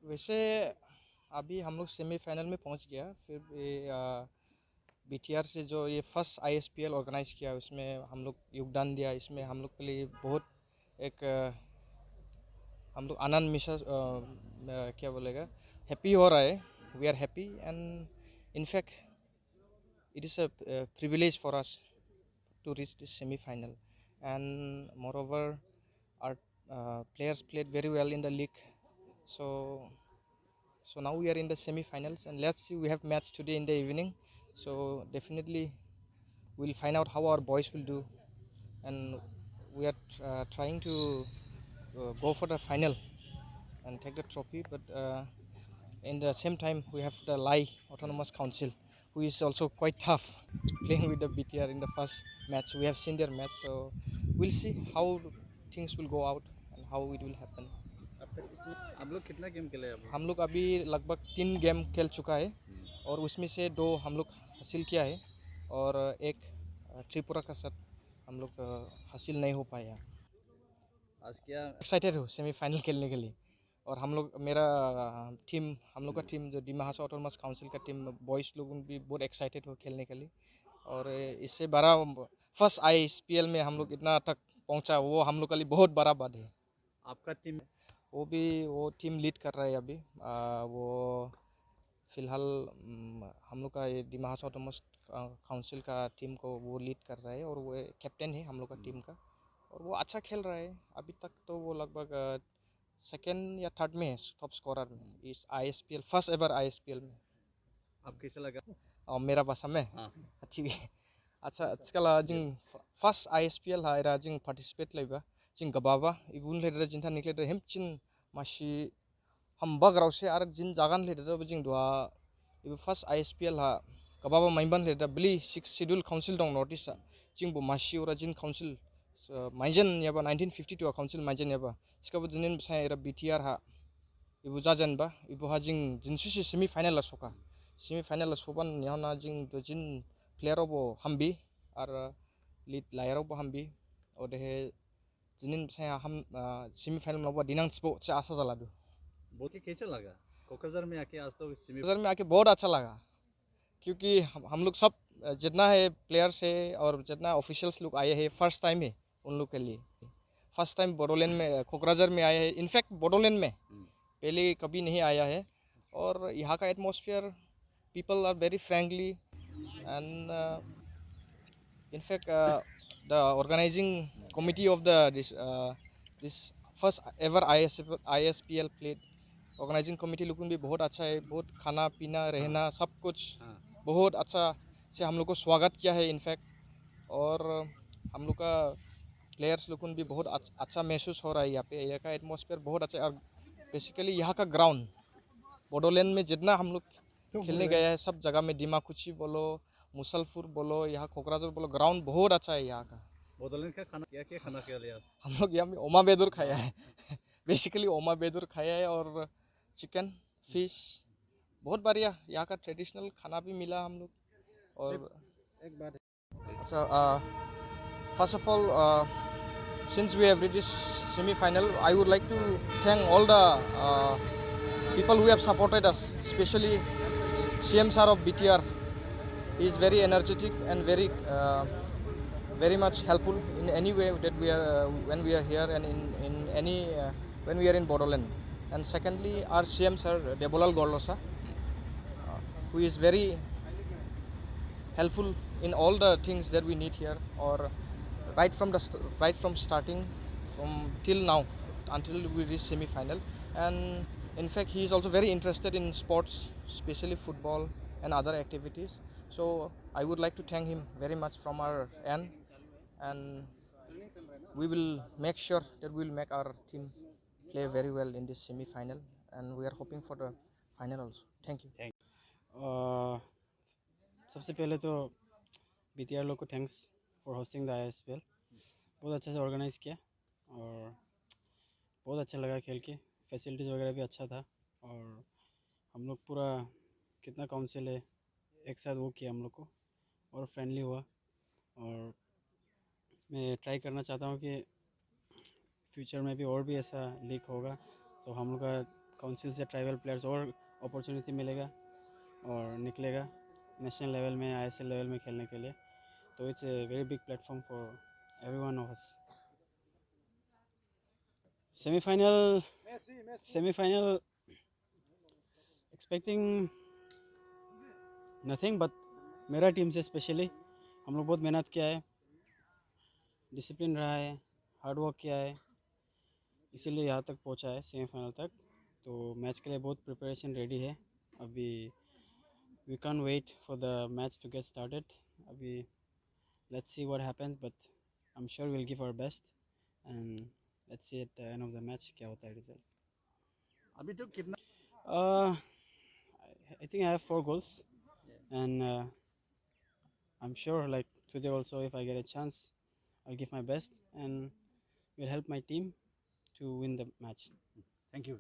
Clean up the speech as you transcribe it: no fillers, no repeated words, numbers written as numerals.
वैसे अभी हम लोग सेमीफाइनल में पहुंच गया। फिर बीटीआर से जो ये फर्स्ट आईएसपीएल ऑर्गेनाइज किया उसमें हम लोग योगदान दिया। इसमें हम लोग के लिए बहुत एक हम लोग आनंद मिशा क्या बोलेगा हैप्पी हो रहा है। We are happy and in fact it is a privilege for us to reach this semi-final, and moreover our players played very well in the league. So now we are in the semi-finals, and let's see, we have match today in the evening, so definitely we'll find out how our boys will do, and we are trying to go for the final and take the trophy. But in the same time we have the Lai Autonomous Council, who is also quite tough, playing with the BTR in the first match. We have seen their match, so we'll see how things will go out and how it will happen. आप लोग कितना game खेले हैं? हम लोग अभी लगभग 3 game खेल चुका है, और उसमें से 2 हम लोग हासिल किया है, और एक त्रिपुरा का साथ हम लोग हासिल नहीं हो पाया। आज क्या एक्साइटेड हो सेमीफाइनल खेलने के लिए। और हम लोग मेरा टीम हम लोग का टीम जो डिमाहासाओ ऑटोनोमस काउंसिल का टीम बॉयज़ लोग भी बहुत एक्साइटेड हो खेलने के लिए। और इससे बड़ा फर्स्ट आईएसपीएल में हम लोग इतना तक पहुंचा, वो हम लोग के लिए बहुत बड़ा बात है। आपका टीम वो टीम लीड कर रहा है अभी। वो फ़िलहाल हम लोग का ये डिमाहासाओ ऑटोनोमस काउंसिल का टीम को वो लीड कर रहा है, और वो कैप्टन है हम लोग का टीम का, और वो अच्छा खेल रहा है अभी तक। तो वो लगभग सेकेंड या थर्ड में है टॉप स्कोरर में इस आईएसपीएल, फर्स्ट एवर आईएसपीएल में। आप कैसे लगा? और मेरा भाषा में हाँ ठीक है। अच्छा आजकल जों फर्स्ट आईएसपीएल हा एरा जों पार्टिसिपेट लाइबा जों गबाबा इबुन लेदर जिनथा निकलेदर हेमचिन मासी हम बगराव से आर जिन जागान लेदर जों दुआ इबु फर्स्ट आईएसपीएल हा गबाबा माइबान लेदर बिली 6 शेड्यूल काउंसिल दं नॉर्थ ईस्ट जों बो मासी और जिन काउंसिल माइजन याबा 1952 काउंसिल माइजन याबा सिकाबो जिनिन साय एरा बीटीआर हा इबु जाजेनबा इबु हा जों जिनसुसि सेमीफाइनल सका सेमीफाइनल सोबान यावना जों जिन प्लेयर वो हमबी और लीड लायर वो हमबी और दे जिनिन साय हम सेमीफाइनल में दिनांसबो से आशा जाला दो। बहुत ही कैसा लगा कोकराझार में आके? आज तो कोकराझार में आके बहुत अच्छा लगा, क्योंकि हम लोग सब जितना है प्लेयर्स है और जितना ऑफिशियल्स लोग आए हैं फर्स्ट टाइम है उन लोग के लिए। फर्स्ट टाइम बोडोलैंड में कोकराझार में आए हैं, इनफैक्ट बोडोलैंड में पहले कभी नहीं आया है। और यहाँ का atmosphere, people are very frankly and in fact the organising committee of this first ever ISPL played organising committee लोग भी बहुत अच्छा है। बहुत खाना पीना रहना सब कुछ बहुत अच्छा से हम लोग को स्वागत किया है इनफैक्ट। और हम लोग का प्लेयर्स लोग भी बहुत अच्छा महसूस हो रहा है यहाँ पे। यहाँ का एटमॉस्फेयर बहुत अच्छा है। और बेसिकली यहाँ का ग्राउंड बोडोलैंड में जितना हम लोग खेलने गए हैं सब जगह में, डिमाकुची बोलो, मुसलपुर बोलो, यहाँ कोकराझार बोलो, ग्राउंड बहुत अच्छा है यहाँ का। बोडोलैंड का खाना क्या खाना खा लिया? हम लोग यहाँ में ओमा बेदुर खाया है बेसिकली ओमा बेदुर खाया है, और चिकन फिश बहुत बढ़िया यहाँ का ट्रेडिशनल खाना भी मिला हम लोग। और एक बात अच्छा, first of all since we have reached this semi-final, I would like to thank all the people who have supported us, especially CM sir of BTR. He is very energetic and very much helpful in any way that we are when we are here and in any when we are in Bodoland. And secondly, our CM sir Debolal Gorlosa, who is very helpful in all the things that we need here, or right from starting from till now until we reach semi-final. And in fact he is also very interested in sports, especially football and other activities. So I would like to thank him very much from our end, and we will make sure that we will make our team play very well in this semi-final, and we are hoping for the final also. Thank you. सबसे पहले तो BTR लोग को thanks for hosting the ISPL. बहुत अच्छा से organise किया और बहुत अच्छा लगा खेल के। फैसिलिटीज़ वगैरह भी अच्छा था, और हम लोग पूरा कितना काउंसिल है एक साथ वो किया हम लोग को, और फ्रेंडली हुआ। और मैं ट्राई करना चाहता हूँ कि फ्यूचर में भी और भी ऐसा लीग होगा तो हम लोग का काउंसिल से ट्राइबल प्लेयर्स और अपॉर्चुनिटी मिलेगा और निकलेगा नेशनल लेवल में, ISL लेवल में खेलने के लिए. तो it's a very big platform for everyone of us. Semi-final expecting nothing, but मेरा टीम से स्पेशली हम लोग बहुत मेहनत किया है, डिसिप्लिन रहा है, हार्ड वर्क किया है, इसीलिए यहाँ तक पहुँचा है सेमीफाइनल तक. तो मैच के लिए बहुत प्रिपरेशन रेडी है. अभी we can wait for the match to get started. अभी let's see what happens, but I am sure will give our best and let's see at the end of the match क्या होता है result. अभी तो कितना I think I have 4 goals, and I'm sure like today also if I get a chance I'll give my best and will help my team to win the match. Thank you